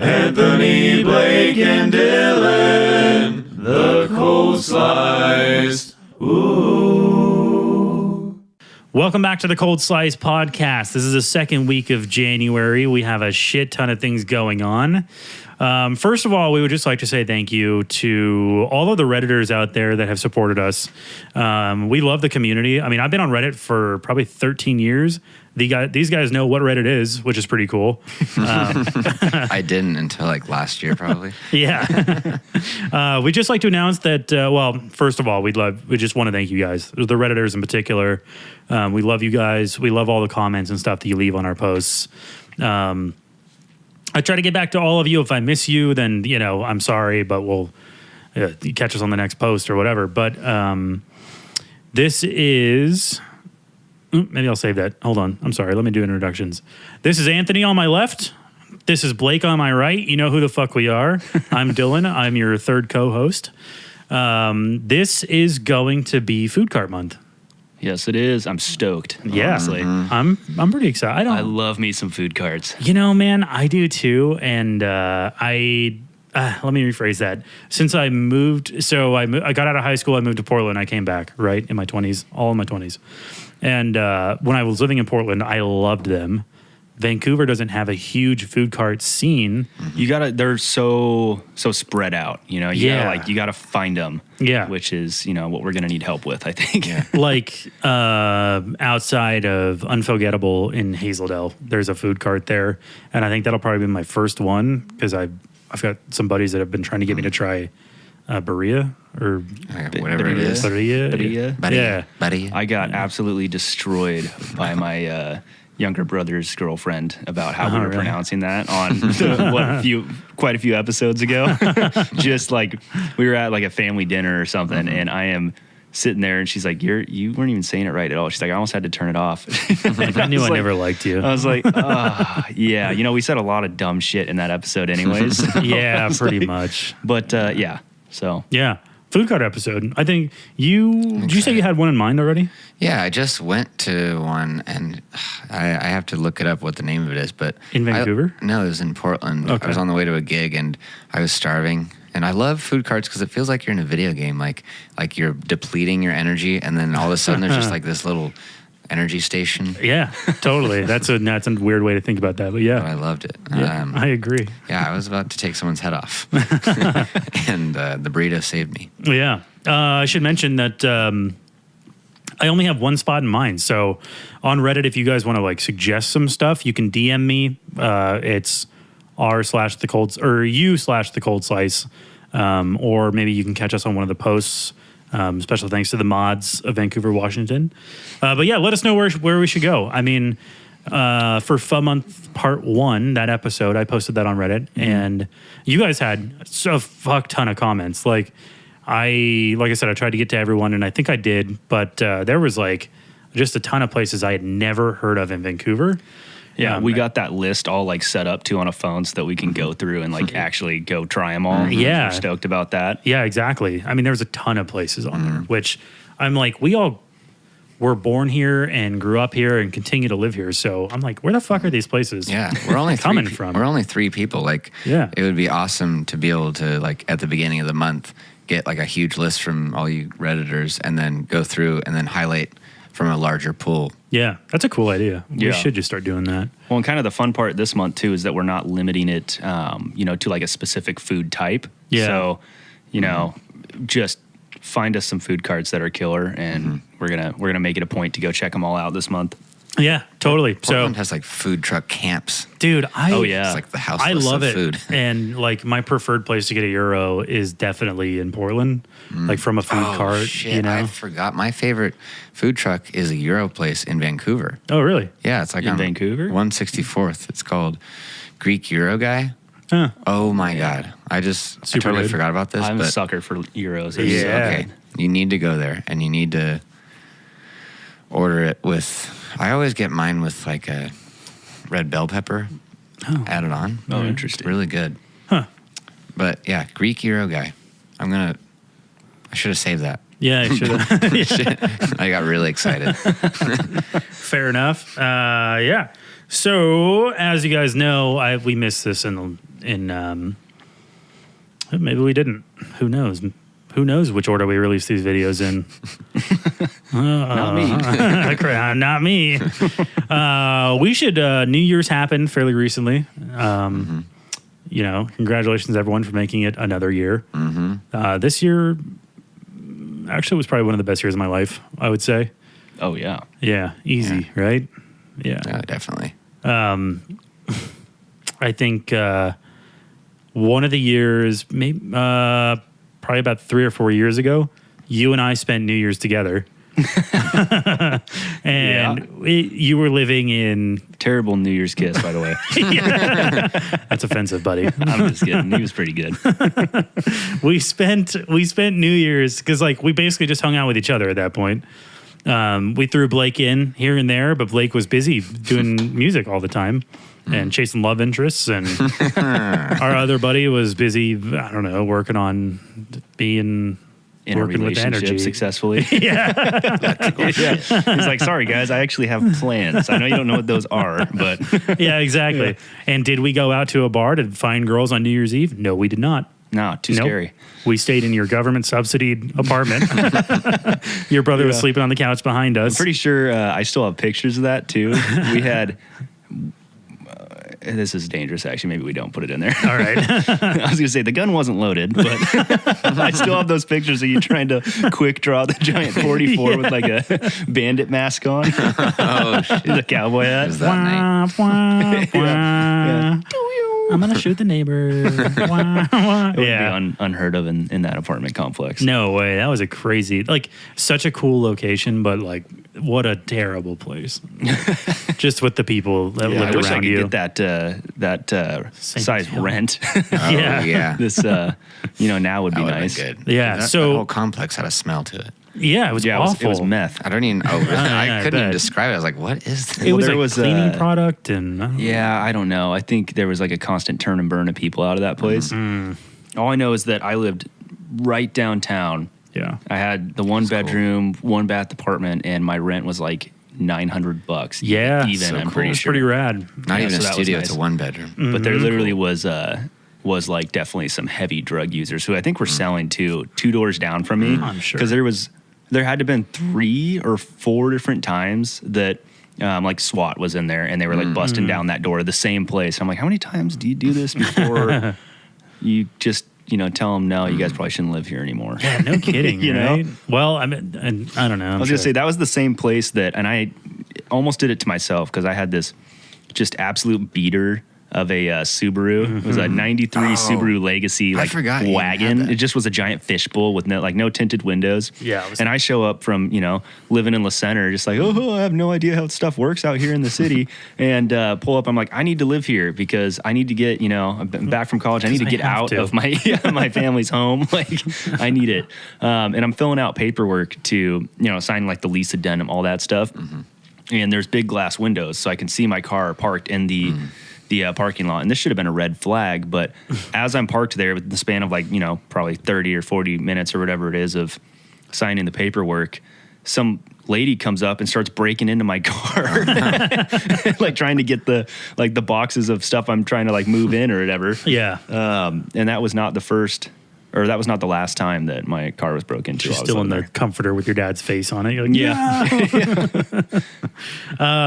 Anthony, Blake, and Dylan, the Cold Slice. Ooh. Welcome back to the Cold Slice podcast. This is the second week of January. We have a shit ton of things going on. First of all, we would just like to say thank you to all of the Redditors out there that have supported us. We love the community. I mean, I've been on Reddit for probably 13 years. These guys know what Reddit is, which is pretty cool. I didn't until like last year, probably. Yeah. We'd just like to announce that, first of all, we just want to thank you guys, the Redditors in particular. We love you guys. We love all the comments and stuff that you leave on our posts. I try to get back to all of you. If I miss you, then, I'm sorry, but we'll catch us on the next post or whatever. But this is... Maybe I'll save that. Hold on. I'm sorry. Let me do introductions. This is Anthony on my left. This is Blake on my right. You know who the fuck we are. I'm Dylan. I'm your third co-host. This is going to be Food Cart Month. Yes, it is. I'm stoked. Yeah. Honestly. I'm pretty excited. I love me some food carts. Man, I do too. And let me rephrase that. Since I moved, I got out of high school, I moved to Portland. I came back, right, in my 20s, all in my 20s. And when I was living in Portland, I loved them. Vancouver doesn't have a huge food cart scene. They're so spread out, you gotta find them. Yeah. Which is, what we're gonna need help with, I think. Yeah. Like outside of Unforgettable in Hazeldale, there's a food cart there. And I think that'll probably be my first one because I've got some buddies that have been trying to get me to try Berea or whatever it is. Berea. Yeah. Buddy. I got absolutely destroyed by my younger brother's girlfriend about how we were pronouncing that on quite a few episodes ago. Just like we were at like a family dinner or something, and I am sitting there, and she's like, "You weren't even saying it right at all." She's like, "I almost had to turn it off." I knew I never liked you. I was like, yeah. We said a lot of dumb shit in that episode, anyways. Yeah, pretty much. But yeah. So yeah, food cart episode. I think did you say you had one in mind already? Yeah, I just went to one, and I have to look it up what the name of it is. But in Vancouver? No, it was in Portland. Okay. I was on the way to a gig, and I was starving. And I love food carts because it feels like you're in a video game, like you're depleting your energy, and then all of a sudden there's just like this little energy station. Yeah, totally. That's a weird way to think about that, but yeah. But I loved it. Yeah, I agree. Yeah, I was about to take someone's head off, and the burrito saved me. Yeah. I should mention that I only have one spot in mind. So on Reddit, if you guys want to like suggest some stuff, you can DM me. It's r/the cold slice, or maybe you can catch us on one of the posts. Special thanks to the mods of Vancouver, Washington. But yeah, let us know where we should go. I mean, for Fun Month Part 1, that episode, I posted that on Reddit, and you guys had a fuck ton of comments. Like I said, I tried to get to everyone, and I think I did, but there was like just a ton of places I had never heard of in Vancouver. Yeah, we got that list all like set up too on a phone so that we can go through and like actually go try them all. Yeah. We're stoked about that. Yeah, exactly. I mean, there was a ton of places on there, which I'm like, we all were born here and grew up here and continue to live here. So I'm like, where the fuck are these places? Yeah, we're only coming from. We're only 3 people. Like, yeah, it would be awesome to be able to like at the beginning of the month get like a huge list from all you Redditors and then go through and then highlight from a larger pool. Yeah, that's a cool idea. Yeah. We should just start doing that. Well, and kind of the fun part this month too is that we're not limiting it, to like a specific food type. Yeah. So, just find us some food carts that are killer, and we're gonna make it a point to go check them all out this month. Yeah, totally. Portland has like food truck camps. Dude, it's like the house. I love of it. Food. And like my preferred place to get a gyro is definitely in Portland, like from a food cart. Shit, I forgot. My favorite food truck is a gyro place in Vancouver. Oh, really? Yeah, it's like in on Vancouver, 164th. It's called Greek Gyro Guy. Huh. Oh my god! I totally good. forgot about this. I'm a sucker for gyros. Yeah. Okay. You need to go there, and you need to order it with. I always get mine with like a red bell pepper added on. Oh, interesting. Really good. Huh. But yeah, Greek Gyro Guy. I should have saved that. Yeah, I should have. I got really excited. Fair enough. Yeah. So as you guys know, we missed this in in maybe we didn't. Who knows? Who knows which order we release these videos in? Not me. Not me. We should. New Year's happened fairly recently. You know, congratulations everyone for making it another year. This year actually was probably one of the best years of my life, I would say. Oh yeah. Yeah, easy, right? Yeah. Definitely. I think one of the years, maybe probably about 3 or 4 years ago, you and I spent New Year's together. You were living in Terrible New Year's kiss, by the way. That's offensive, buddy. I'm just kidding. He was pretty good. we spent New Year's because like we basically just hung out with each other at that point. We threw Blake in here and there, but Blake was busy doing music all the time and chasing love interests, and our other buddy was busy, I don't know, working on being In a working with relationship energy successfully. Yeah. Yeah. He's like, sorry guys, I actually have plans. I know you don't know what those are, but Yeah, exactly. Yeah. And did we go out to a bar to find girls on New Year's Eve? No, we did not. no, too Nope. scary. We stayed in your government subsidied apartment. Your brother was sleeping on the couch behind us. Pretty sure I still have pictures of that too. We had. This is dangerous, actually. Maybe we don't put it in there. All right. I was going to say the gun wasn't loaded, but I still have those pictures of you trying to quick draw the giant 44 with like a bandit mask on. Oh, shit. The cowboy hat. Was that night? Wah, wah, wah. I'm going to shoot the neighbor. Wah, wah. It would be unheard of in that apartment complex. No way. That was a crazy, like, such a cool location, but like, what a terrible place. Just with the people that Yeah, lived I wish I around could you. get that size deal. rent. Oh, yeah. This, now would be That would've nice. been good. Yeah, That so- the whole complex had a smell to it. Yeah, it was Yeah, awful. it was meth. I don't even. Oh, really? I I couldn't even bet. describe it. I was like, "What is this?" It was there like was, cleaning product and Yeah, I don't know. I think there was like a constant turn and burn of people out of that place. All I know is that I lived right downtown. yeah. I had the one bedroom, one bath apartment, and my rent was like $900. Yeah, even so I'm cool. pretty It was sure. pretty rad. Not Yeah, even so a that was studio. nice. It's a one bedroom. But there literally was like definitely some heavy drug users who I think were selling too 2 doors down from me. I'm sure. Because there had to have been 3 or 4 different times that like SWAT was in there and they were like busting down that door, the same place. I'm like, how many times do you do this before you just tell them no, you guys probably shouldn't live here anymore? Yeah, no kidding. You know? right? Well, I mean, and I don't know. I was gonna say that was the same place and I almost did it to myself because I had this just absolute beater of a Subaru. It was a '93 Subaru Legacy I like forgot you had wagon. that. It just was a giant fishbowl with no tinted windows. Yeah, it was- and I show up from living in La Center, just like I have no idea how stuff works out here in the city, and pull up. I'm like, I need to live here because I need to get I've been back from college. I need to I get have out to. of my my family's home. Like I need it, and I'm filling out paperwork to sign like the lease addendum, all that stuff. And there's big glass windows, so I can see my car parked in the parking lot. And this should have been a red flag, but as I'm parked there with the span of probably 30 or 40 minutes or whatever it is of signing the paperwork, some lady comes up and starts breaking into my car, like trying to get the boxes of stuff I'm trying to move in or whatever. Yeah. And that was not the first, or that was not the last time that my car was broken into. You're I was still in living the there. comforter with your dad's face on it. You're like, Yeah.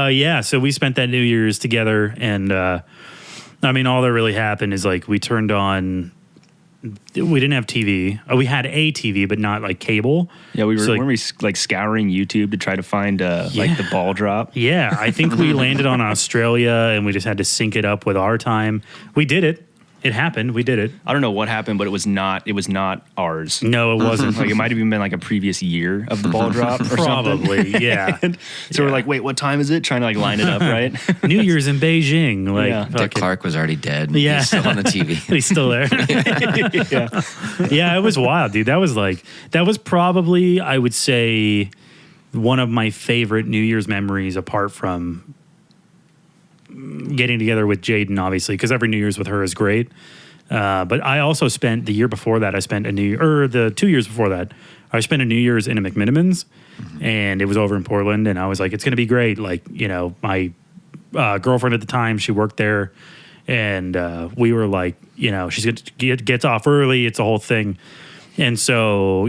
yeah. So we spent that New Year's together, and I mean, all that really happened is like we turned on. We didn't have TV. We had a TV, but not like cable. Yeah, we were So, weren't we scouring YouTube to try to find like the ball drop. Yeah, I think we landed on Australia, and we just had to sync it up with our time. We did it. It happened. We did it. I don't know what happened, but it was not ours. No, it wasn't. Like it might have even been like a previous year of the ball drop or something. Probably, yeah. So we're like, wait, what time is it? Trying to line it up, right? New Year's in Beijing. Like, Yeah. Dick fucking- Clark was already dead. Yeah. He's still on the TV. He's still there. Yeah, it was wild, dude. That was probably, I would say, one of my favorite New Year's memories apart from getting together with Jaden, obviously, because every New Year's with her is great. But I also spent the year before that, the 2 years before that, I spent a New Year's in a McMinimans, and it was over in Portland, and I was like, it's going to be great. Like, my girlfriend at the time, she worked there, And we were like, she's gets off early. It's a whole thing. And so,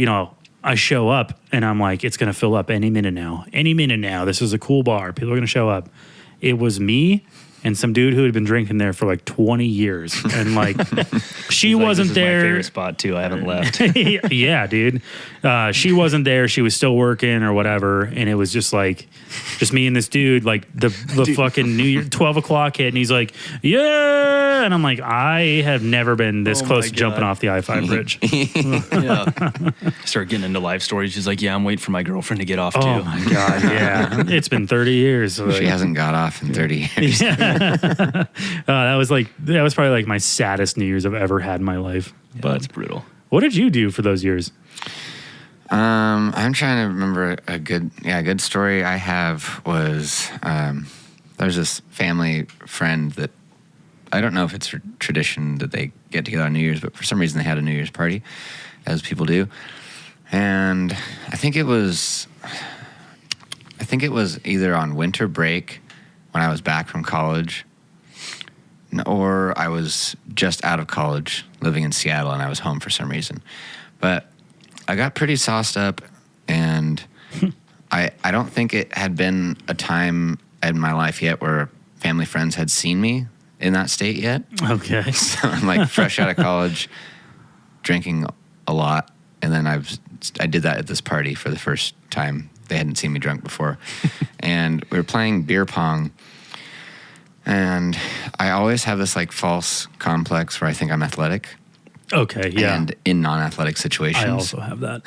I show up and I'm like, it's going to fill up any minute now. Any minute now. This is a cool bar. People are going to show up. It was me and some dude who had been drinking there for like 20 years. And like, she wasn't this is there. My favorite spot too. I haven't left. Yeah, dude. She wasn't there. She was still working or whatever. And it was just like, just me and this dude, like the fucking New Year, 12 o'clock hit. And he's like, yeah. And I'm like, I have never been this close to jumping off the I-5 bridge. Start getting into life stories. She's like, yeah, I'm waiting for my girlfriend to get off too. Oh my God. Yeah. It's been 30 years. So She hasn't got off in 30 years. that was probably like my saddest New Year's I've ever had in my life. Yeah, But that's brutal. what did you do for those years? I'm trying to remember a good story I have was there's this family friend that I don't know if it's a tradition that they get together on New Year's, but for some reason they had a New Year's party, as people do. And I think it was either on winter break when I was back from college, or I was just out of college living in Seattle and I was home for some reason. But I got pretty sauced up, and I don't think it had been a time in my life yet where family friends had seen me in that state yet. Okay. So I'm like fresh out of college, drinking a lot, and then I did that at this party for the first time. They hadn't seen me drunk before. And we were playing beer pong, and I always have this like false complex where I think I'm athletic. Okay, yeah. And in non-athletic situations. I also have that.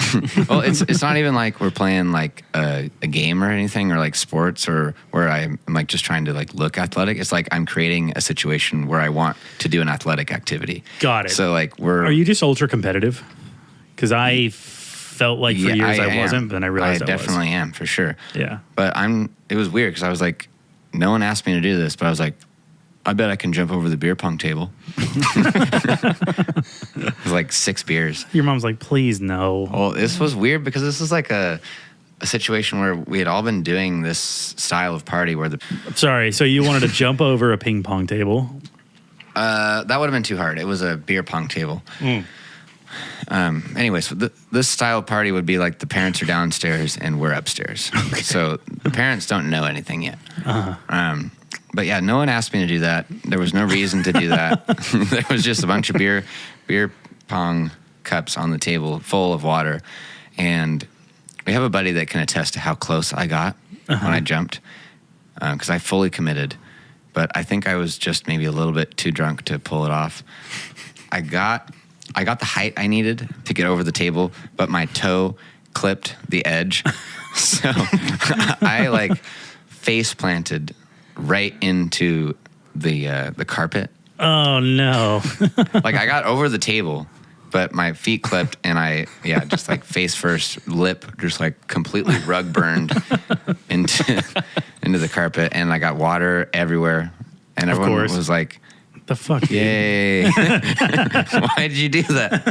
Well, it's not even like we're playing like a game or anything, or like sports, or where I'm like just trying to like look athletic. It's like I'm creating a situation where I want to do an athletic activity. Got it. So like Are you just ultra competitive? Because I felt like for years I wasn't, but then I realized I definitely am, for sure. Yeah. But it was weird because I was like, no one asked me to do this, but I was like, I bet I can jump over the beer pong table. It was like 6 beers. Your mom's like, please no. Well, this was weird because this was like a situation where we had all been doing this style of party where Sorry, so you wanted to jump over a ping pong table? that would have been too hard. It was a beer pong table. Anyway, so this style of party would be like the parents are downstairs and we're upstairs. Okay. So the parents don't know anything yet. Uh-huh. But yeah, no one asked me to do that. There was no reason to do that. There was just a bunch of beer pong cups on the table full of water. And we have a buddy that can attest to how close I got when I jumped, because I fully committed. But I think I was just maybe a little bit too drunk to pull it off. I got the height I needed to get over the table, but my toe clipped the edge. So I like face planted right into the carpet. Oh no. Like I got over the table, but my feet clipped and I just like face first, lip just like completely rug burned into the carpet, and I got water everywhere, and everyone was like, the fuck? Yay. Why did you do that?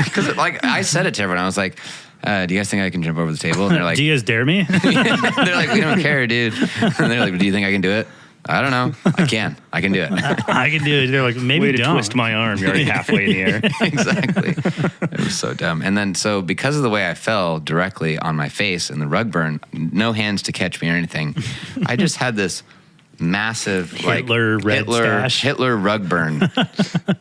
Because like I said it to everyone. I was like, do you guys think I can jump over the table? And they're like, do you guys dare me? They're like, we don't care, dude. And they're like, do you think I can do it? I don't know. I can do it. I can do it. They're like, maybe Way to don't. twist my arm. You're already halfway in the air. Exactly. It was so dumb. And then, so because of the way I fell directly on my face and the rug burn, no hands to catch me or anything, I just had this massive Hitler rug burn.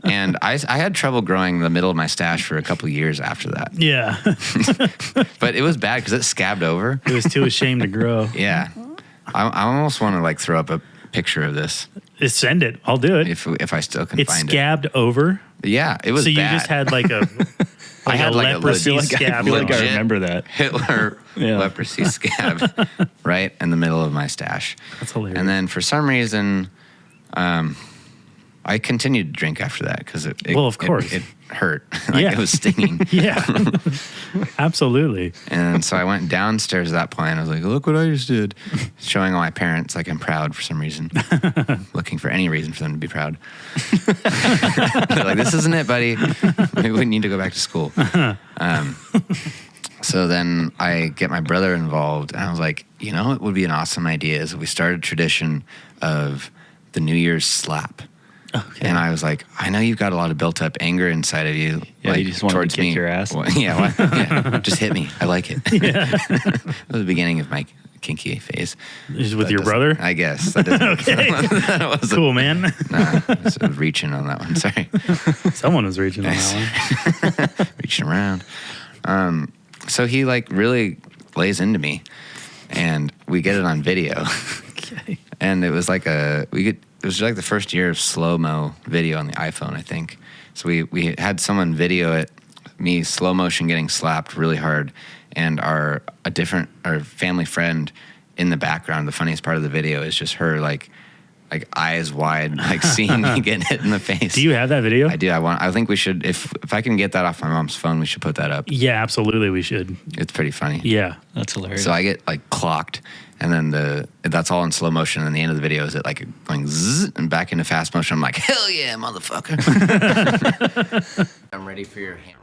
And I had trouble growing the middle of my stash for a couple of years after that. Yeah. But it was bad because it scabbed over. It was too ashamed to grow. Yeah. I almost want to like throw up a picture of this. Send it. I'll do it. If I still can It's find it. scabbed over. Yeah, it was so you bad. just had like a I had like a leprosy legit- scab. I feel like I Legit remember that. Hitler leprosy scab right in the middle of my stash. That's hilarious. And then for some reason, I continued to drink after that because it of course. it hurt. It was stinging. Yeah. Absolutely. And so I went downstairs at that point. I was like, look what I just did. Showing all my parents like I'm proud for some reason. Looking for any reason for them to be proud. They're like, this isn't it, buddy. We need to go back to school. So then I get my brother involved. And I was like, it would be an awesome idea is if we started a tradition of the New Year's slap. Okay. And I was like, I know you've got a lot of built up anger inside of you. Yeah, like, you just wanted towards to kick me. your ass. Well, yeah, just hit me. I like it. It was the beginning of my kinky phase. Is it with That your doesn't- brother? I guess. That doesn't, that wasn't- Cool, man. Nah, I was reaching on that one. Sorry. Someone was reaching on that one. Reaching around. So he like really lays into me, and we get it on video. Okay. And it was like it was like the first year of slow-mo video on the iPhone, I think. So we had someone video it, me slow motion getting slapped really hard, and our family friend in the background. The funniest part of the video is just her like eyes wide, like seeing me getting hit in the face. Do you have that video? I do. I think we should. If I can get that off my mom's phone, we should put that up. Yeah, absolutely. We should. It's pretty funny. Yeah. That's hilarious. So I get like clocked, and then that's all in slow motion. And the end of the video is it like going zzz and back into fast motion. I'm like, hell yeah, motherfucker! I'm ready for your hand.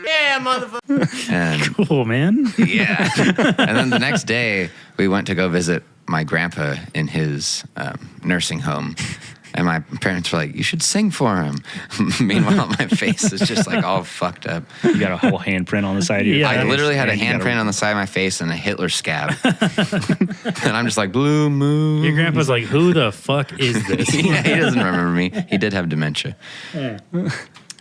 Yeah, motherfucker! And Cool, man. yeah. And then the next day, we went to go visit my grandpa in his nursing home. And my parents were like, you should sing for him. Meanwhile, my face is just like all fucked up. you got a whole handprint on the side of your Yeah. face. I literally had a and you gotta- handprint on the side of my face and a Hitler scab. And I'm just like, blue moon. Your grandpa's like, who the fuck is this? Yeah, he doesn't remember me. He did have dementia.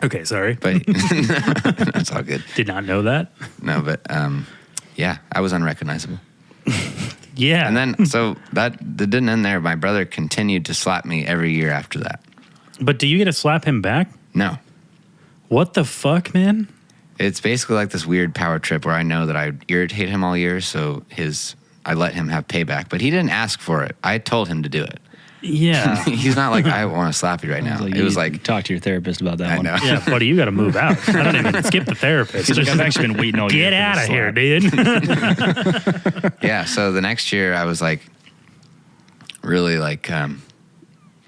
Okay, sorry. But that's all good. Did not know that. No, but yeah, I was unrecognizable. Yeah. And then, so that didn't end there. My brother continued to slap me every year after that. But do you get to slap him back? No. What the fuck, man? It's basically like this weird power trip where I know that I irritate him all year, so I let him have payback. But he didn't ask for it. I told him to do it. Yeah. He's not like, I want to slap you right now. Like, It was you like, talk to your therapist about that I one. know. Yeah, buddy, you got to move out. I don't even skip the therapist. He's like, Just I've actually been waiting all year. get for out this of slap. here, dude. Yeah, so the next year I was like, really like,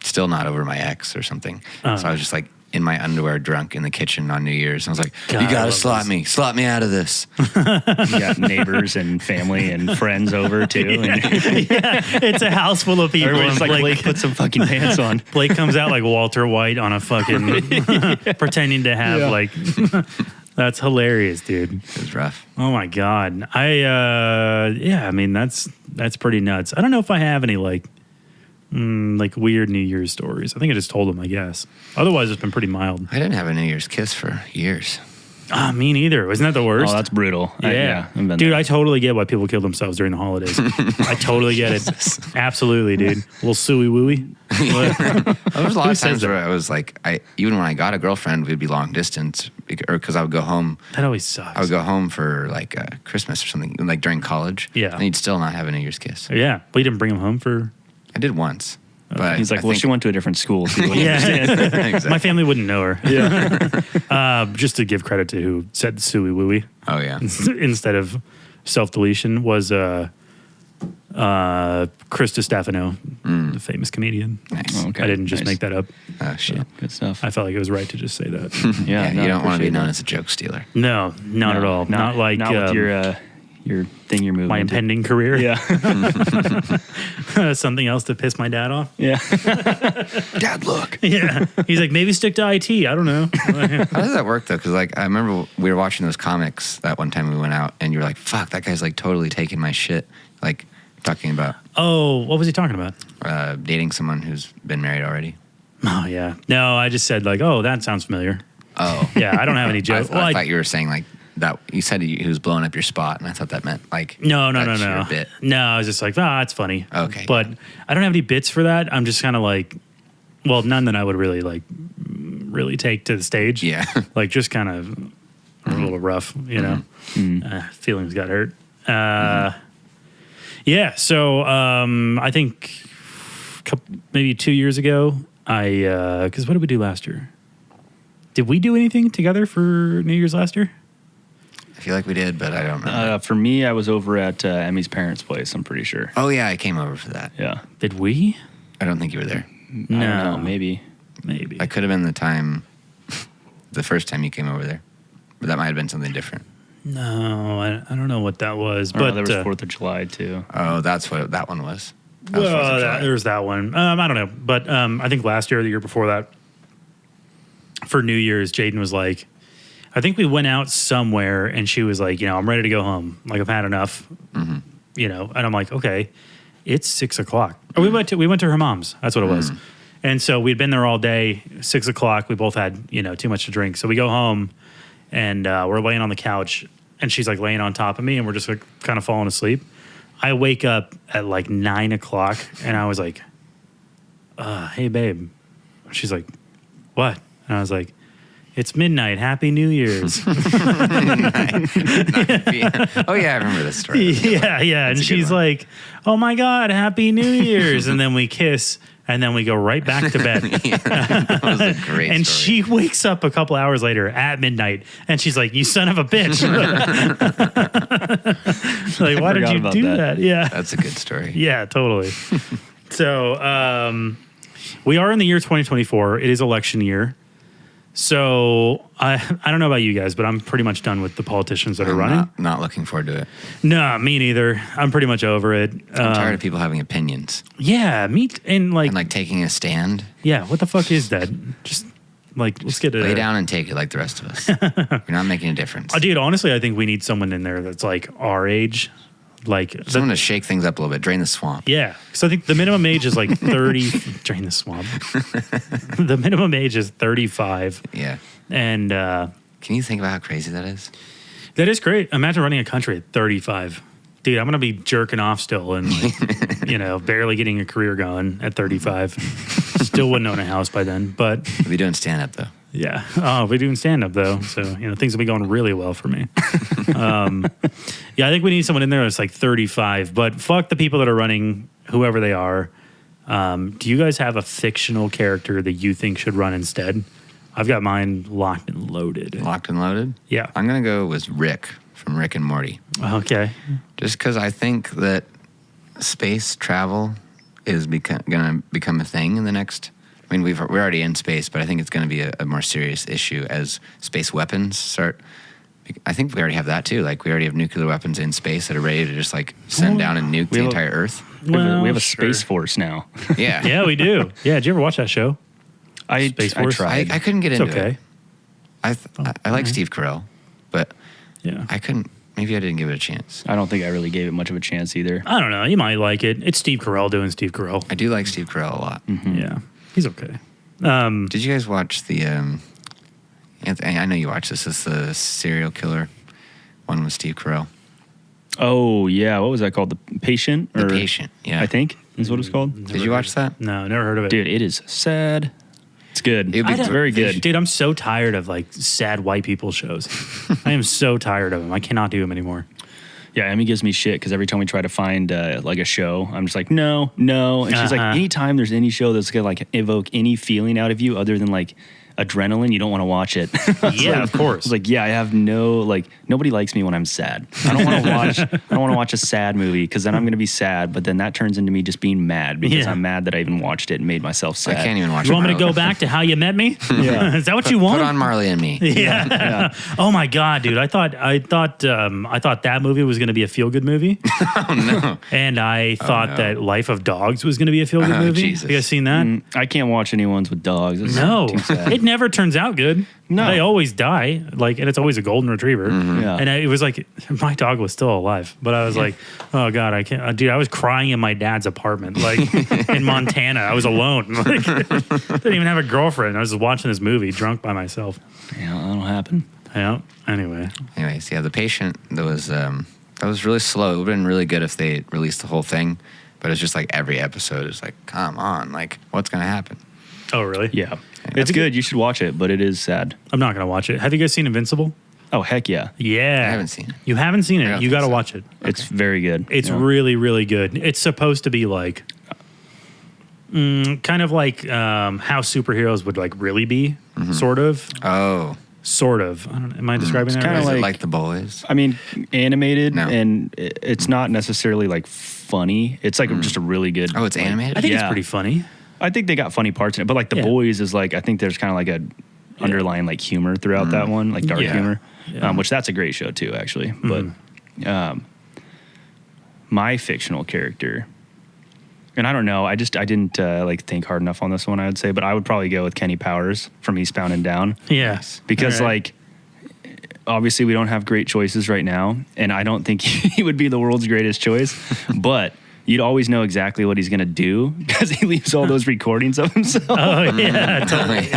still not over my ex or something. So I was just like in my underwear drunk in the kitchen on New Year's. I was like, God, you I gotta love slap this. me. Slap me out of this. You got neighbors and family and friends over too. And It's a house full of people. everyone's and like, Blake, put some fucking pants on. Blake comes out like Walter White on a fucking pretending to have Yeah. like that's hilarious, dude. It was rough. Oh my god. I mean that's pretty nuts. I don't know if I have any like weird New Year's stories. I think I just told them, I guess. Otherwise it's been pretty mild. I didn't have a New Year's kiss for years. Me neither. Wasn't that the worst? Oh, that's brutal. Yeah. I've been Dude, there. I totally get why people kill themselves during the holidays. I totally get it. Absolutely, dude. A little suey wooey. There was a lot Who of says times that? where I was like, even when I got a girlfriend, we'd be long distance, or because I would go home. That always sucks. I would go home for like Christmas or something, like during college. Yeah. And you'd still not have a New Year's kiss. Yeah. But you didn't bring him home for... I did once. But He's like, I well, think- she went to a different school. So you Yeah. Exactly. My family wouldn't know her. Yeah. Just to give credit to who said suey wooey Oh, yeah. instead of self-deletion was Chris DiStefano, the famous comedian. Nice. Oh, okay. I didn't just Nice. make that up. Oh, shit. Good stuff. I felt like it was right to just say that. Yeah, no, you I don't want to be appreciate known that. as a joke stealer. No, not at all. Not like not with your thing you're moving. my into. impending career. Yeah. Something else to piss my dad off. Yeah. Dad, look. Yeah. He's like, maybe stick to IT. I don't know. How does that work, though? Because, like, I remember we were watching those comics that one time we went out, and you were like, fuck, that guy's, like, totally taking my shit. Like, talking about Oh, what was he talking about? dating someone who's been married already. Oh, yeah. No, I just said like, oh, that sounds familiar. Oh. Yeah, I don't have any I, jokes. I thought you were saying, like, that you said he was blowing up your spot, and I thought that meant, like, No. that's your bit. No, I was just like, it's funny. Okay. But I don't have any bits for that. I'm just kind of like, well, none that I would really take to the stage. Yeah. Like just kind of a little rough, you know. Feelings got hurt. Yeah. So I think maybe 2 years ago, because what did we do last year? Did we do anything together for New Year's last year? I feel like we did, but I don't remember. For me, I was over at Emmy's parents' place. I'm pretty sure. Oh yeah, I came over for that. Yeah. Did we? I don't think you were there. I don't know, maybe. Maybe. I could have been the first time you came over there, but that might have been something different. No, I don't know what that was. But But there was 4th of July, too. Oh, that's what that one was. That was 4th of well, July. there's that one. I don't know. But I think last year or the year before that, for New Year's, Jaden was like, I think we went out somewhere and she was like, I'm ready to go home. Like, I've had enough, and I'm like, okay, it's 6 o'clock. Or we went to her mom's. That's what it was. And so we'd been there all day, 6 o'clock. We both had, too much to drink. So we go home and we're laying on the couch and she's like laying on top of me and we're just like kind of falling asleep. I wake up at like 9 o'clock and I was like, hey, babe. She's like, what? And I was like, it's midnight. Happy New Year's. Oh yeah, I remember this story. Yeah. And she's like, oh my God, Happy New Year's. And then we kiss and then we go right back to bed. That was a great And story. she wakes up a couple hours later at midnight and she's like, you son of a bitch. Like, why did forgot you about do that. that? Yeah. That's a good story. Yeah, totally. So we are in the year 2024. It is election year. So I don't know about you guys, but I'm pretty much done with the politicians that are running. Not looking forward to it. No, me neither. I'm pretty much over it. I'm tired of people having opinions Yeah, and and taking a stand. yeah, what the fuck is that? Just like, let's get it. Lay down and take it like the rest of us. You're not making a difference. Dude, honestly, I think we need someone in there that's like our age. Like, Someone to shake things up a little bit, drain the swamp. yeah. So I think the minimum age is like 30. Drain the swamp. The minimum age is 35. Yeah. And Can you think about how crazy that is? that is great. Imagine running a country at 35. Dude, I'm going to be jerking off still and, like, barely getting a career going at 35. Still wouldn't own a house by then. But We'll be doing stand up though. yeah. Oh, we're doing stand up though. So, things will be going really well for me. Yeah, I think we need someone in there that's like 35. But fuck the people that are running, whoever they are. Do you guys have a fictional character that you think should run instead? I've got mine locked and loaded. Locked and loaded? Yeah. I'm going to go with Rick from Rick and Morty. Okay. Just because I think that space travel is going to become a thing in the next... I mean, we're already in space, but I think it's going to be a more serious issue as space weapons start... I think we already have that too. Like, we already have nuclear weapons in space that are ready to just like send down and nuke the entire Earth. We have a sure. Space Force now. Yeah. Yeah, we do. Yeah, did you ever watch that show? I Space Force? tried. I couldn't get It's into okay. it. I like Steve Carell, but Yeah. I couldn't. Maybe I didn't give it a chance. I don't think I really gave it much of a chance either. I don't know. You might like it. It's Steve Carell doing Steve Carell. I do like Steve Carell a lot. Yeah. He's okay. Did you guys watch the? Anthony, I know you watched this. It's the serial killer one with Steve Carell. Oh, yeah. What was that called? The Patient? The Patient. Yeah. I think is what it's called. Did you watch that? No, never heard of it. Dude, it is sad. It's good. It'd be It's very good. Dude, I'm so tired of like sad white people shows. I am so tired of them. I cannot do them anymore. Yeah, Emmy gives me shit because every time we try to find like a show, I'm just like, no. And she's like, anytime there's any show that's gonna like evoke any feeling out of you other than like adrenaline, you don't want to watch it. Yeah, of course. I was like, yeah, I have nobody likes me when I'm sad. I don't want to watch a sad movie because then I'm going to be sad, but then that turns into me just being mad because Yeah. I'm mad that I even watched it and made myself sad. I can't even watch. You want me to Marley. go back to how you met me? Yeah. Is that what you want? Put on Marley and Me. Yeah. Oh my god, dude! I thought that movie was going to be a feel good movie. Oh no. And I thought no. that Life of Dogs was going to be a feel good Oh, movie. Jesus. Have you guys seen that? I can't watch any ones with dogs. It's No, too sad. it never turns out good. No. They always die. Like, and it's always a golden retriever. Yeah. And it was like my dog was still alive, but I was like, oh god, I can't, dude. I was crying in my dad's apartment, like in Montana. I was alone. Like, didn't even have a girlfriend. I was just watching this movie, drunk by myself. Yeah, that'll happen. Yeah. Anyway, Anyways, yeah, The Patient. That was really slow. It would have been really good if they released the whole thing, but it's just like every episode is like, come on, like what's gonna happen? oh really? Yeah. It's good. You should watch it, but it is sad. I'm not gonna watch it. Have you guys seen Invincible? Oh, heck yeah. Yeah, I haven't seen it. You haven't seen I it? don't You think got to so. watch it. It's very good. It's Yeah. really, really good. It's supposed to be like, kind of like how superheroes would like really be, sort of. Oh, sort of. I don't, am I describing that kinda right? Is it like- like The Boys? I mean, animated, No. and it's not necessarily like funny. It's like just a really good. Oh, it's like, animated? I think it's yeah. pretty funny. I think they got funny parts in it, but like The Yeah. Boys is like I think there's kind of like a underlying like humor throughout that one, like dark Yeah. humor, Yeah. which that's a great show too, actually. But my fictional character, and I don't know, I didn't like think hard enough on this one, I would say, but I would probably go with Kenny Powers from Eastbound and Down. Yes. Because All right. like obviously we don't have great choices right now, and I don't think he would be the world's greatest choice, but you'd always know exactly what he's going to do because he leaves all those recordings of himself. Oh yeah, totally.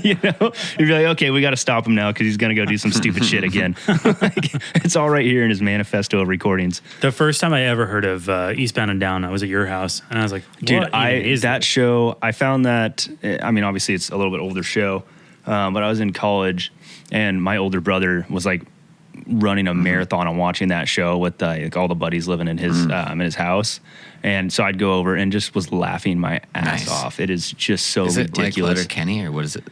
You know, you'd be like, okay, we got to stop him now because he's going to go do some stupid shit again. Like, it's all right here in his manifesto of recordings. The first time I ever heard of Eastbound and Down, I was at your house, and I was like, Dude, what even is that this? show, I found that, I mean, obviously it's a little bit older show, but I was in college and my older brother was like running a marathon and watching that show with like all the buddies living in his house. And so I'd go over and just was laughing my ass Nice. off. It is just so Is it like ridiculous. Letterkenny, or what is it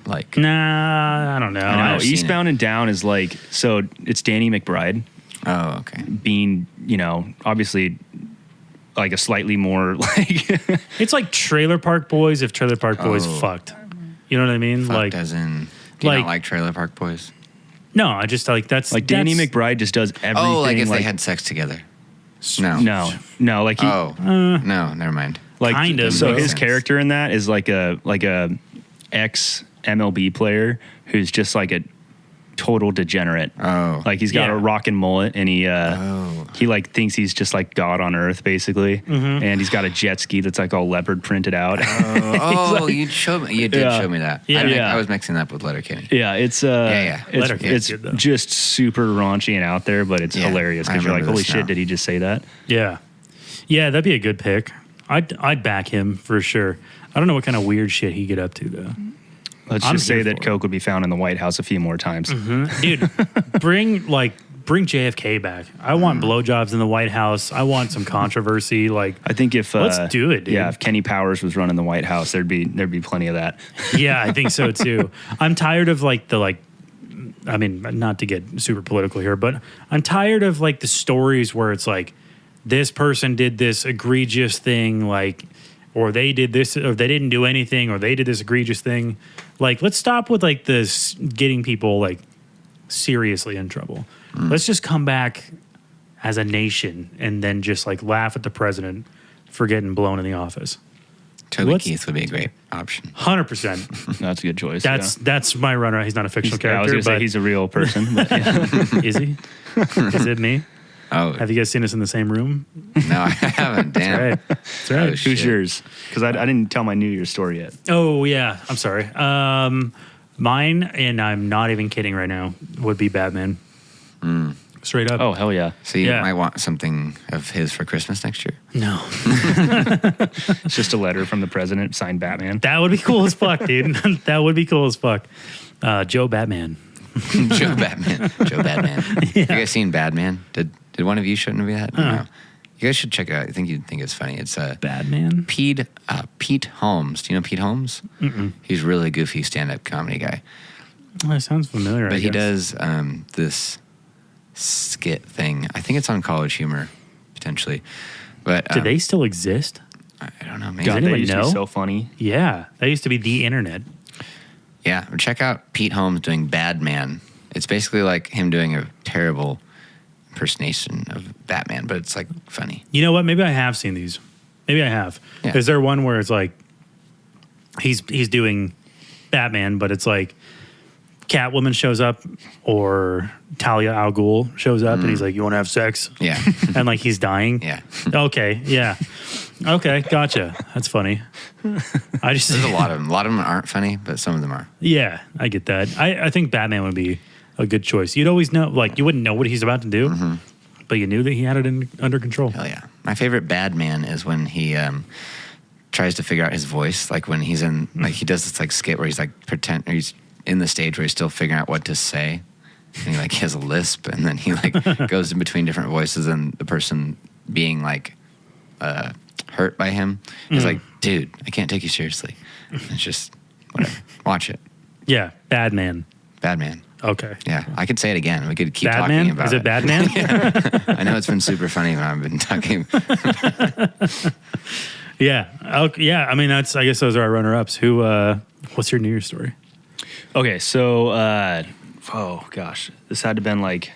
like? Nah, I don't know. I know. I've seen Eastbound and Down is like, so it's Danny McBride Oh, okay. being, you know, obviously like a slightly more like, It's like Trailer Park Boys if Trailer Park Boys Oh. fucked. You know what I mean? Fucked Like, as in, do you like- not like Trailer Park Boys? no, I just like that's like Danny that's- McBride just does everything. Oh, like if they had sex together. No. no, like he, Oh, no, never mind. like kind of, So though. his Sense. character in that is like a ex MLB player who's just like a total degenerate. Oh. Like he's got Yeah. a rockin' mullet and he Oh. he like thinks he's just like God on earth basically, and he's got a jet ski that's like all leopard printed out. Oh, like- you showed me. You did Yeah. show me that. Yeah. I was mixing that up with Letterkenny. Yeah, it's yeah. it's Letterkenny's good, though. just super raunchy and out there, but it's Yeah, hilarious I because you're like, remember holy this shit, now. did he just say that? Yeah, yeah, that'd be a good pick. I'd back him for sure. I don't know what kind of weird shit he get up to though. Let's I'm just say here that for it. Coke would be found in the White House a few more times. Dude, bring JFK back. I want blowjobs in the White House. I want some controversy. Like, I think if Let's do it, dude. Yeah, if Kenny Powers was running the White House, there'd be plenty of that. yeah, I think so too. I'm tired of I mean, not to get super political here, but I'm tired of like the stories where it's like this person did this egregious thing, like, or they did this, or they didn't do anything, or they did this egregious thing. Like, let's stop with like this getting people like seriously in trouble. Let's just come back as a nation and then just like laugh at the president for getting blown in the office. Toby What's- Keith would be a great option. 100%. That's a good choice. That's my runner. He's not a fictional yeah. I was character, gonna say but he's a real person. But yeah. is he? Is it me? Oh, Have you guys seen us in the same room? no, I haven't. Damn. Right. That's right. Oh, Who's shit. yours? Because I didn't tell my New Year's story yet. Oh yeah, I'm sorry. Mine, and I'm not even kidding right now, would be Batman. Straight up. Oh hell yeah! So you Yeah. might want something of his for Christmas next year. No, It's just a letter from the president signed Batman. that would be cool as fuck, dude. That would be cool as fuck. Joe Batman. Joe Batman. Joe Batman. You guys seen Badman? Did one of you shouldn't be that? No. You guys should check it out. I think you'd think it's funny. It's Batman. Pete Holmes. Do you know Pete Holmes? He's a really goofy stand-up comedy guy. Oh, that sounds familiar. I But he guess. does this skit thing. I think it's on College Humor, potentially. But Do they still exist? I don't know. Maybe. Does God, anyone they used to know? be so funny. Yeah, that used to be the internet. Yeah, check out Pete Holmes doing Badman. It's basically like him doing a terrible impersonation of Batman, but it's like funny. You know what? Maybe I have seen these. Maybe I have. Yeah. Is there one where it's like he's doing Batman, but it's like Catwoman shows up or Talia al Ghul shows up and he's like, "You want to have sex?" Yeah, And like he's dying. yeah. Okay. Yeah. Okay. Gotcha. That's funny. I just There's a lot of them. A lot of them aren't funny, but some of them are. Yeah, I get that. I think Batman would be a good choice. You'd always know, like, you wouldn't know what he's about to do, but you knew that he had it under control. Hell yeah. My favorite Badman is when he tries to figure out his voice. Like when he's in, like he does this like skit where he's like or he's in the stage where he's still figuring out what to say. And he like has a lisp, and then he like goes in between different voices, and the person being like hurt by him is like, "Dude, I can't take you seriously." And it's just whatever. Watch it. Yeah, Batman. Badman. Okay. Yeah, I could say it again. We could keep talking Batman? about Is it Batman? I know it's been super funny when I've been talking. Yeah. Okay. Yeah. I mean, I guess those are our runner-ups. What's your New Year's story? Okay, so oh gosh, this had to have been like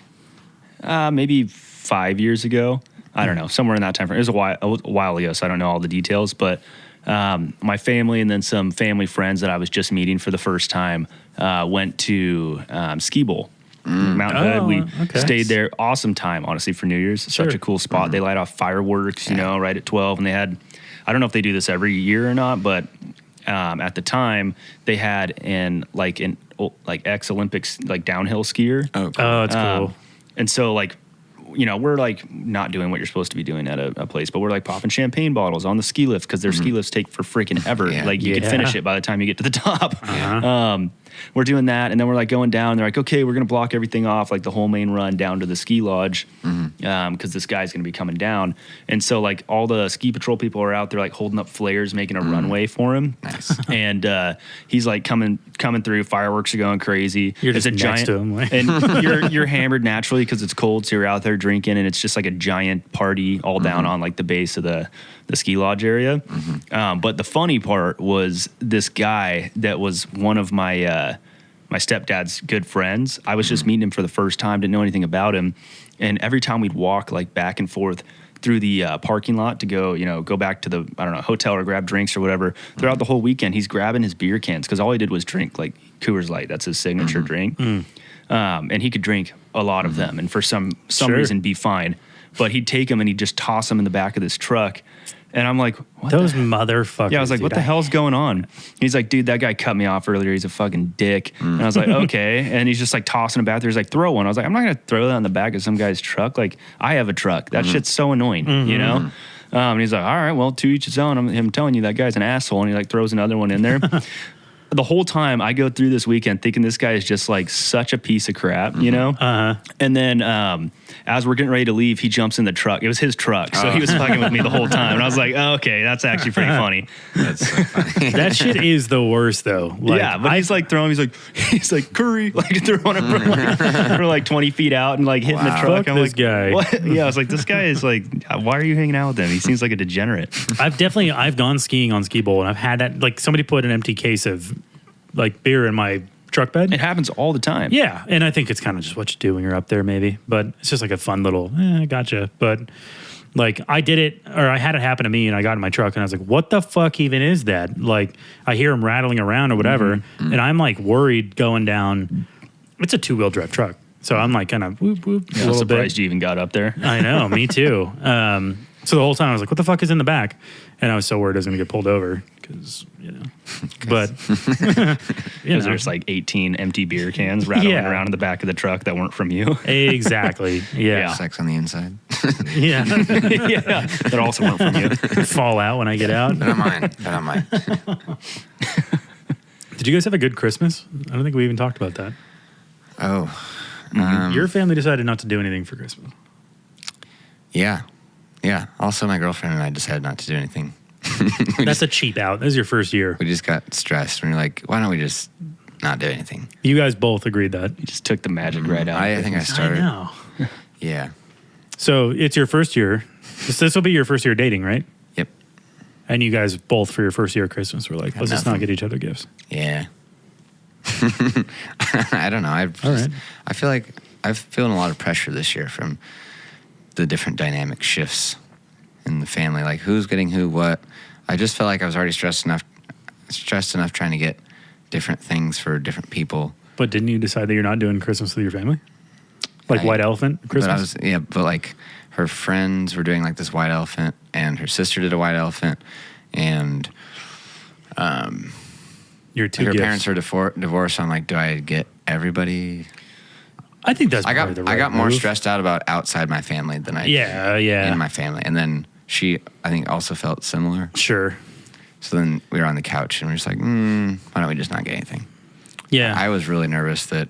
maybe 5 years ago. I don't know, somewhere in that time frame. It was a while ago, so I don't know all the details. But my family and then some family friends that I was just meeting for the first time went to Ski Bowl. Mount Hood. We stayed there. Awesome time, honestly, for New Year's. Such a cool spot. They light off fireworks, right at 12. And they had, I don't know if they do this every year or not, but at the time they had an ex-Olympics like downhill skier. Oh, cool. Oh, it's cool. And so like, we're like not doing what you're supposed to be doing at a place, but we're like popping champagne bottles on the ski lift because their ski lifts take for freaking ever. Yeah. Like you could finish it by the time you get to the top. We're doing that, and then we're like going down. They're like, okay, we're gonna block everything off, like the whole main run down to the ski lodge, because this guy's gonna be coming down. And so like all the ski patrol people are out there like holding up flares, making a runway for him. Nice. And he's like coming through. Fireworks are going crazy. You're just it's a next giant, to him, like. and you're hammered naturally because it's cold, so you're out there drinking, and it's just like a giant party all down on like the base of the ski lodge area. But the funny part was this guy that was one of my stepdad's good friends. I was just meeting him for the first time, didn't know anything about him, and every time we'd walk like back and forth through the parking lot to go back to the hotel or grab drinks or whatever. Throughout the whole weekend, he's grabbing his beer cans because all he did was drink like Coors Light. That's his signature drink, and he could drink a lot of them, and for some reason be fine. But he'd take them and he'd just toss them in the back of this truck. And I'm like, what Those motherfuckers. Yeah, I was like, dude. what the hell's going on? He's like, dude, that guy cut me off earlier. He's a fucking dick. And I was like, okay. And he's just like tossing them back there. He's like, throw one. I was like, I'm not going to throw that in the back of some guy's truck. Like, I have a truck. That shit's so annoying, you know? And he's like, all right, well, to each his own. I'm telling you, that guy's an asshole. And he like throws another one in there. The whole time I go through this weekend thinking this guy is just like such a piece of crap, you know? And then as we're getting ready to leave, he jumps in the truck. It was his truck. So he was fucking with me the whole time. And I was like, oh, okay, that's actually pretty funny. That's so funny. That shit is the worst, though. Like, yeah, but he's like throwing, he's like Curry, like throwing him from like 20 feet out and like hitting the truck. Fuck I'm this like, guy. what? Yeah, I was like, this guy is like, why are you hanging out with him? He seems like a degenerate. I've gone skiing on Ski Bowl, and I've had that, like, somebody put an empty case of like beer in my truck bed. It happens all the time. Yeah, and I think it's kind of just what you do when you're up there, maybe. But it's just like a fun little, gotcha. But like I did it, or I had it happen to me, and I got in my truck, and I was like, what the fuck even is that? Like I hear him rattling around or whatever, and I'm like worried going down. It's a 2-wheel drive truck, so I'm like kind of whoop whoop. Yeah, I'm surprised you even got up there. I know, me too. So the whole time I was like, what the fuck is in the back? And I was so worried I was going to get pulled over because, but There's like 18 empty beer cans rattling around in the back of the truck that weren't from you. Exactly. Yeah. Sex on the inside. Yeah. Yeah, that also weren't from you. Fall out when I get out. Not mine. Not mine. Did you guys have a good Christmas? I don't think we even talked about that. Oh. Your family decided not to do anything for Christmas. Yeah. Yeah. Also, my girlfriend and I decided not to do anything. That's a cheap out. This is your first year. We just got stressed. We were like, why don't we just not do anything? You guys both agreed that. You just took the magic right out. I think I started. I know. Yeah. So it's your first year. This will be your first year dating, right? Yep. And you guys both for your first year of Christmas were like, let's just not get each other gifts. Yeah. I don't know. Right. I feel like I've feeling a lot of pressure this year from the different dynamic shifts in the family, like who's getting who what. I just felt like I was already stressed enough trying to get different things for different people. But didn't you decide that you're not doing Christmas with your family? Like White Elephant Christmas? But like her friends were doing like this White Elephant, and her sister did a White Elephant, and Your two her gifts. parents are divorced. So I'm like, do I get everybody? I think that's I probably the right got more move. stressed out about outside my family than I Yeah. in my family. And then she, I think, also felt similar. Sure. So then we were on the couch and we were just like, why don't we just not get anything? Yeah. I was really nervous that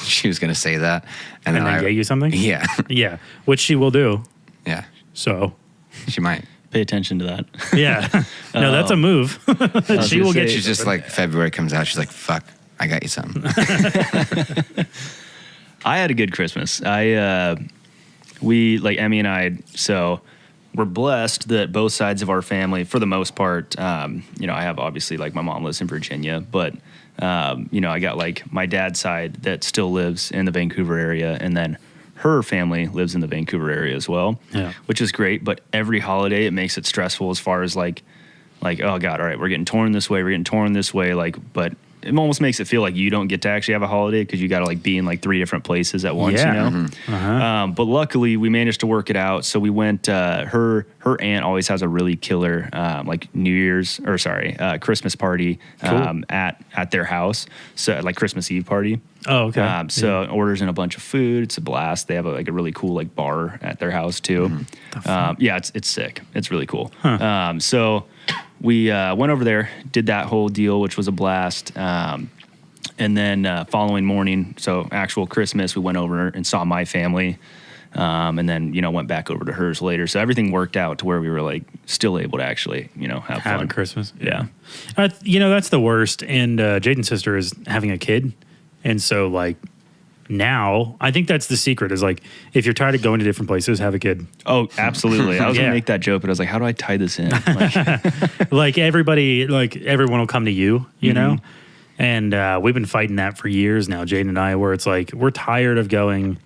she was going to say that. and then get you something? Yeah. Yeah. Which she will do. Yeah. So, She might. Pay attention to that. yeah. No, that's a move. She will get you. She's just like, February comes out. She's like, fuck, I got you something. I had a good Christmas. We like Emmy and I. So we're blessed that both sides of our family, for the most part, I have obviously like my mom lives in Virginia, but I got like my dad's side that still lives in the Vancouver area, and then her family lives in the Vancouver area as well, which is great. But every holiday, it makes it stressful as far as like, oh God, all right, we're getting torn this way, but it almost makes it feel like you don't get to actually have a holiday because you got to like be in like 3 different places at once, But luckily we managed to work it out. So we went, her aunt always has a really killer, like Christmas party, at their house. So like Christmas Eve party. Oh, okay. Orders in a bunch of food. It's a blast. They have a really cool like bar at their house too. It's sick. It's really cool. So we went over there, did that whole deal, which was a blast. And then following morning, so actual Christmas, we went over and saw my family. And then, went back over to hers later. So everything worked out to where we were like still able to actually, have fun. Christmas. Yeah. That's the worst. And Jaden's sister is having a kid. And so like now, I think that's the secret is like, if you're tired of going to different places, have a kid. Oh, absolutely. I was going to make that joke, but I was like, how do I tie this in? Like everyone will come to you, you know? And we've been fighting that for years now, Jaden and I, where it's like, we're tired of going,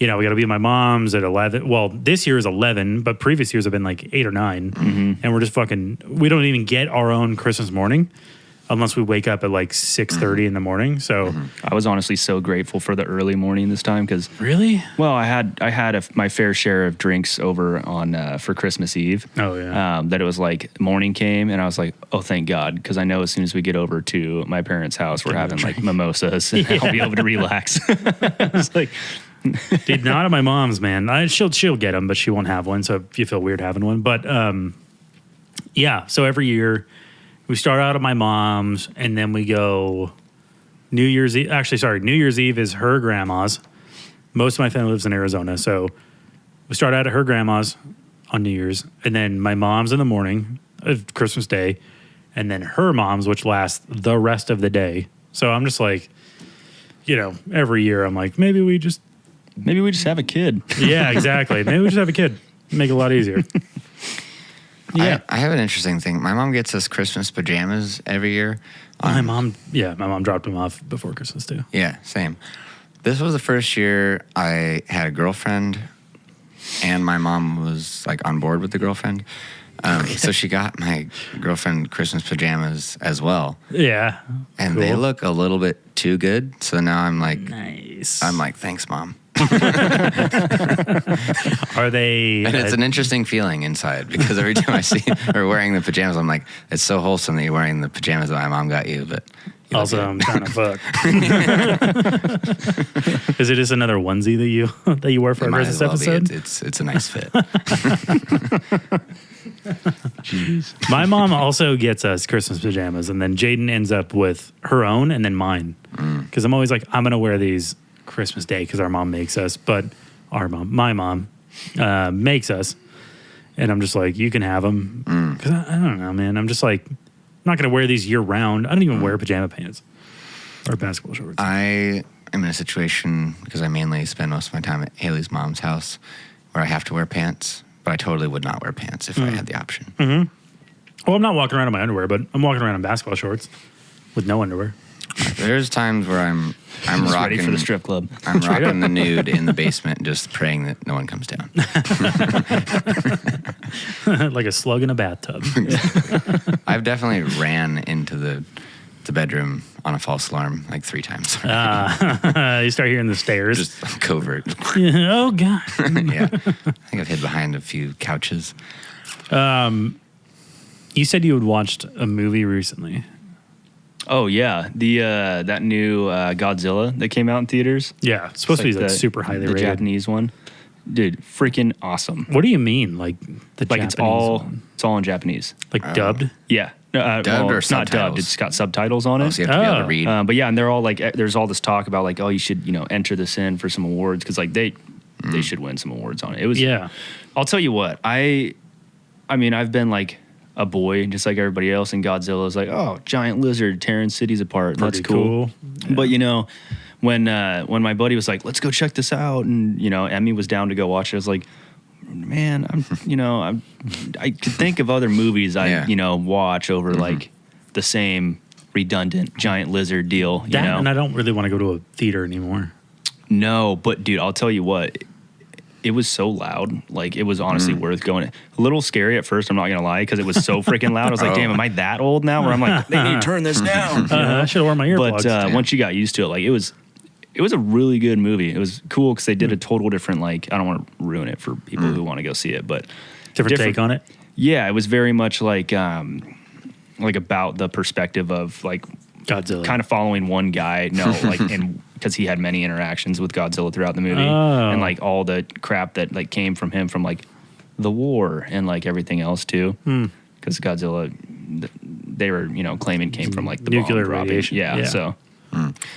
we got to be at my mom's at 11. Well, this year is 11, but previous years have been like 8 or 9. And we're just we don't even get our own Christmas morning unless we wake up at like 6:30 in the morning. So I was honestly so grateful for the early morning this time because really, well, I had my fair share of drinks over on for Christmas Eve. Oh yeah, that it was like morning came and I was like, oh thank God, because I know as soon as we get over to my parents' house, we're having like mimosas and I'll be able to relax. It's like. Dude, not at my mom's, man. She'll get them, but she won't have one. So if you feel weird having one, but so every year. We start out at my mom's, and then we go New Year's Eve. Actually, sorry, New Year's Eve is her grandma's. Most of my family lives in Arizona, so we start out at her grandma's on New Year's, and then my mom's in the morning of Christmas Day, and then her mom's, which lasts the rest of the day. So I'm just like, every year I'm like, maybe we just have a kid. Yeah, exactly. Maybe we just have a kid. Make it a lot easier. Yeah, I have an interesting thing. My mom gets us Christmas pajamas every year. My mom dropped them off before Christmas too. Yeah, same. This was the first year I had a girlfriend, and my mom was like on board with the girlfriend. So she got my girlfriend Christmas pajamas as well. Yeah, and they look a little bit too good. So now I'm like, nice. I'm like, thanks, Mom. Are they? And it's an interesting feeling inside because every time I see her wearing the pajamas, I'm like, it's so wholesome that you're wearing the pajamas that my mom got you, but you also I'm trying to fuck. Is it just another onesie that you wear for a Christmas episode? It's a nice fit. Jeez. My mom also gets us Christmas pajamas, and then Jaden ends up with her own and then mine because I'm always like, I'm gonna wear these Christmas Day because our mom makes us, but my mom makes us, and I'm just like, you can have them because I don't know, man. I'm just like, I'm not gonna wear these year round. I don't even wear pajama pants or basketball shorts. I am in a situation because I mainly spend most of my time at Haley's mom's house where I have to wear pants, but I totally would not wear pants if I had the option. Well, I'm not walking around in my underwear, but I'm walking around in basketball shorts with no underwear. There's times where I'm just rocking ready for the strip club. I'm rocking the nude in the basement, just praying that no one comes down. Like a slug in a bathtub. I've definitely ran into the bedroom on a false alarm like 3 times. You start hearing the stairs. Just covert. Oh God. Yeah, I think I've hid behind a few couches. You said you had watched a movie recently. Oh yeah, the that new Godzilla that came out in theaters. Yeah, it's supposed to be like super highly rated. The Japanese one, dude, freaking awesome. What do you mean, like the Japanese one? It's all in Japanese, like dubbed? Yeah, dubbed or it's not dubbed. It's got subtitles on it. So you have to be able to read. But yeah, and they're all like, there's all this talk about like, oh, you should enter this in for some awards because like they should win some awards on it. It was I'll tell you what, I mean, I've been like a boy just like everybody else, and Godzilla's like, oh, giant lizard tearing cities apart. Pretty That's cool. Yeah. But you know, when my buddy was like, let's go check this out, and you know, Emmy was down to go watch it, I was like, man, I could think of other movies I watch over like the same redundant giant lizard deal. You know? And I don't really want to go to a theater anymore. No, but dude, I'll tell you what. It was so loud. Like, it was honestly worth going. A little scary at first, I'm not going to lie, because it was so freaking loud. I was like, damn, am I that old now? Where I'm like, they need to turn this down. I should have worn my earplugs. But once you got used to it, like, it was a really good movie. It was cool because they did a total different, like, I don't want to ruin it for people who want to go see it, but different take on it? Yeah, it was very much like about the perspective of, like, Godzilla. Kind of following one guy, and because he had many interactions with Godzilla throughout the movie, and like all the crap that like came from him from like the war and like everything else too, because Godzilla, they were claiming came from like the nuclear bomb dropping. radiation. Yeah, so.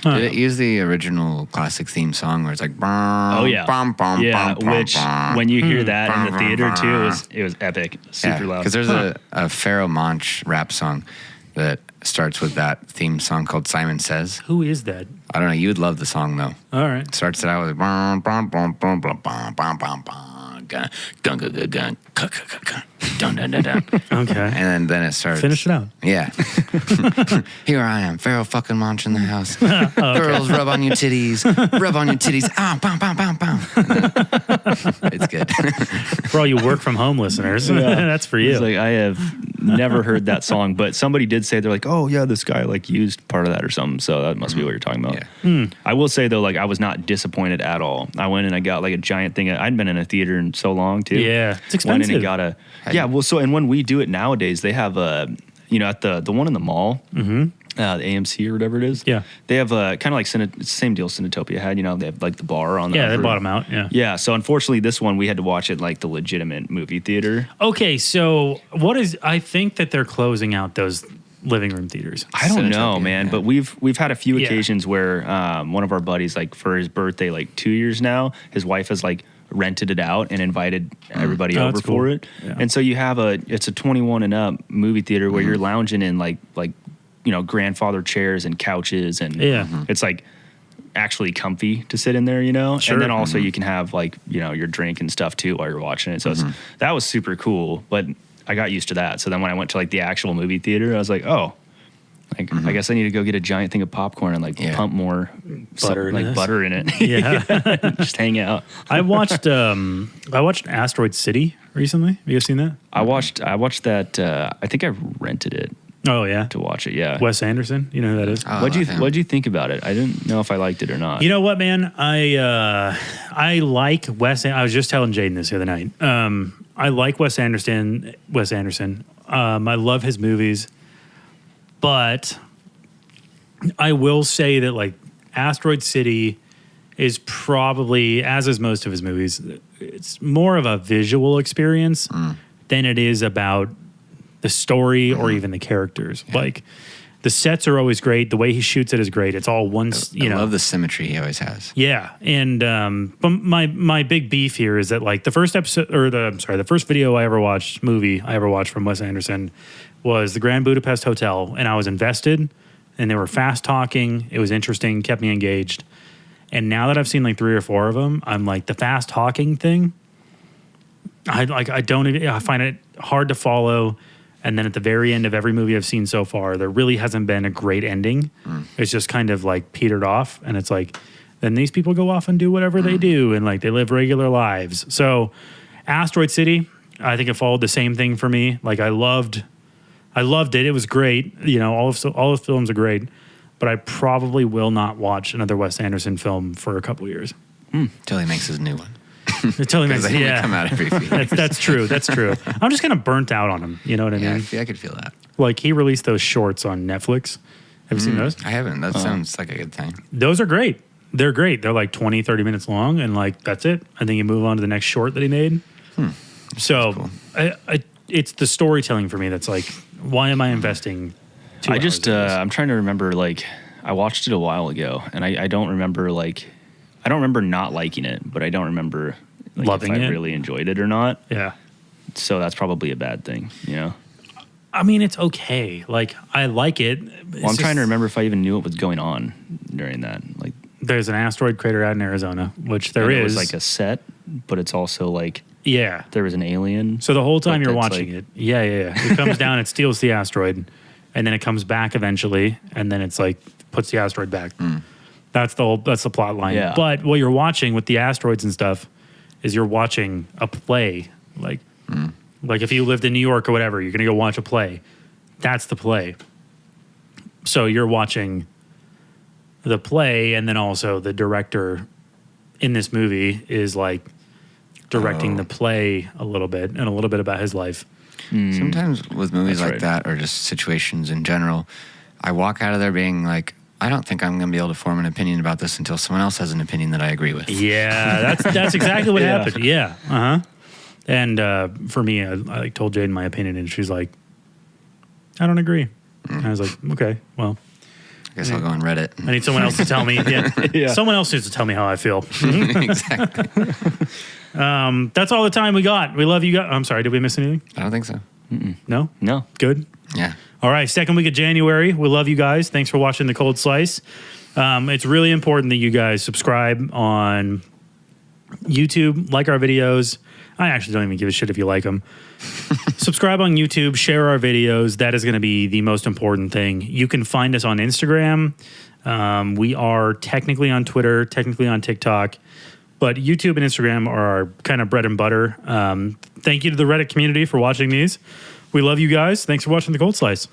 Did it use the original classic theme song where it's like, oh yeah, which when you hear that in the theater too, it was epic, super loud. Because there's a Pharoah Monch rap song that starts with that theme song called Simon Says. Who is that? I don't know. You would love the song though. All right. It starts it out with bum, bum, bum, bum, bum, bum, bum, bum, bum, gun, gun, gun, gun, gun, gun, dun, dun, dun, dun. Okay. And then it starts. Finish it out. Yeah. Here I am, Pharoah fucking Monch in the house. Girls, rub on your titties. Rub on your titties. Ah, bam, bam, bam, bam. It's good. For all you work from home listeners, that's for you. It's like, I have never heard that song, but somebody did say, they're like, oh yeah, this guy like used part of that or something. So that must be what you're talking about. Yeah. I will say though, like I was not disappointed at all. I went and I got like a giant thing. I'd been in a theater in so long too. Yeah, it's expensive. Went in and got well, so, and when we do it nowadays, they have at the one in the mall, the AMC or whatever it is. Yeah. They have kind of like same deal Cinetopia had, they have like the bar on the they upper. bought them out. Yeah. Yeah. So unfortunately this one we had to watch it like the legitimate movie theater. Okay. So I think that they're closing out those living room theaters. I don't know, man, yeah. but we've had a few occasions where one of our buddies, like for his birthday, like 2 years now, his wife has like rented it out and invited everybody over for it. Yeah. And so you have it's a 21 and up movie theater where you're lounging in like grandfather chairs and couches, and it's like actually comfy to sit in there, Sure. And then also you can have like, your drink and stuff too while you're watching it. So that was super cool, but I got used to that. So then when I went to like the actual movie theater, I was like, oh, like I guess I need to go get a giant thing of popcorn and like pump more butter in it. Yeah. Just hang out. I watched Asteroid City recently. Have you guys seen that? I watched that. I think I rented it. Oh yeah, to watch it. Yeah, Wes Anderson. You know who that is? Oh, What'd you think about it? I didn't know if I liked it or not. You know what, man? I like Wes. I was just telling Jaden this the other night. I like Wes Anderson. I love his movies, but I will say that like Asteroid City is probably, as is most of his movies, it's more of a visual experience than it is about the story or even the characters. Yeah. Like the sets are always great. The way he shoots it is great. It's all one. I love the symmetry he always has. Yeah, and but my big beef here is that like the first episode or the first movie I ever watched from Wes Anderson was the Grand Budapest Hotel, and I was invested, and they were fast talking. It was interesting, kept me engaged. And now that I've seen like 3 or 4 of them, I'm like the fast talking thing. I find it hard to follow. And then at the very end of every movie I've seen so far, there really hasn't been a great ending. It's just kind of like petered off. And it's like, then these people go off and do whatever they do. And like they live regular lives. So Asteroid City, I think it followed the same thing for me. Like I loved it. It was great. All of films are great. But I probably will not watch another Wes Anderson film for a couple years. Till he makes his new one. Until he makes they only come out every few years. That's true. I'm just kind of burnt out on him. You know what I mean? I could feel that. Like he released those shorts on Netflix. Have you seen those? I haven't. That sounds like a good time. Those are great. They're great. They're like 20, 30 minutes long, and like that's it. I think you move on to the next short that he made. So cool. it's the storytelling for me that's like, why am I investing 2 hours in this? I'm trying to remember, like, I watched it a while ago, and I don't remember, like, I don't remember not liking it, but I don't remember like, loving if it. I really enjoyed it or not. Yeah. So that's probably a bad thing, I mean, it's okay. Like, I like it. Well, I'm trying to remember if I even knew what was going on during that. Like, there's an asteroid crater out in Arizona, which there and is. It was like a set, but it's also like yeah. there was an alien. So the whole time But you're that's watching like- it, yeah. It comes down, it steals the asteroid, and then it comes back eventually, and then it's like puts the asteroid back. That's the plot line. Yeah. But what you're watching with the asteroids and stuff is you're watching a play. Like if you lived in New York or whatever, you're gonna go watch a play. That's the play. So you're watching the play, and then also the director in this movie is like directing the play a little bit and a little bit about his life. Sometimes with movies That's like right. that or just situations in general, I walk out of there being like, I don't think I'm going to be able to form an opinion about this until someone else has an opinion that I agree with. Yeah, that's exactly what happened. Yeah, And for me, I told Jaden my opinion, and she's like, "I don't agree." And I was like, "Okay, well, I guess I'll go on Reddit. I need someone else to tell me. Yeah, Yeah. someone else needs to tell me how I feel." Exactly. That's all the time we got. We love you guys. I'm sorry, did we miss anything? I don't think so. No, No. good. Yeah. All right, second week of January. We love you guys. Thanks for watching The Cold Slice. It's really important that you guys subscribe on YouTube, like our videos. I actually don't even give a shit if you like them. Subscribe on YouTube, share our videos. That is going to be the most important thing. You can find us on Instagram. We are technically on Twitter, technically on TikTok, but YouTube and Instagram are our kind of bread and butter. Thank you to the Reddit community for watching these. We love you guys. Thanks for watching The Cold Slice.